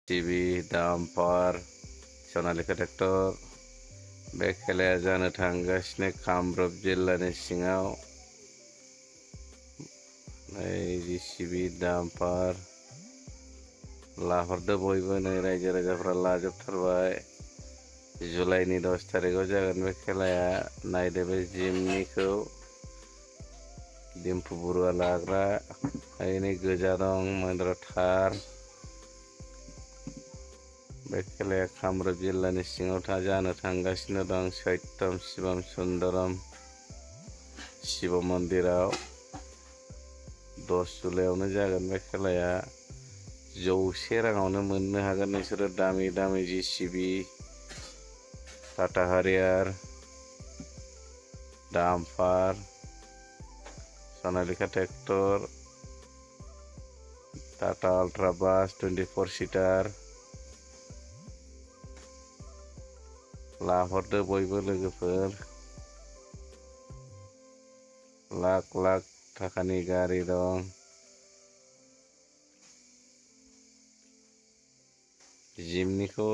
TV डाम्पार सनालिका tractor बे खेलाया जानो थांगासिनो कामरुप जिल्लानि सिङाव जिसिबि डाम्पार लाहरदो बयबो नै रायजो राजाफ्रा लाजोबथारबाय। जुलाइनि 10 तारिखाव जागोन बे खेलाया। नायदो बे जिमनिखौ दिम्पु बरुवा लाग्रा नै गोजा दं महिन्द्र थार। बे खेलाया कामरुप जिल्लानि सिङाव जानो थांगासिनो दं सत्यम शिवम सुंदरम शिव मन्दिराव 10 जुलाइआवनो जागोन बे खेलाया। 100 राङावनो मोननो हागोन नोंसोरो दामि दामि जिसिबि टाटा हारियार डाम्पार सनालिका ट्रेक्टर टाटा अल्ट्रा बास 24 सीटार लाहरदो बयबो लोगोफोर। लाख लाख थाखानि गारि दं। जिमनिखौ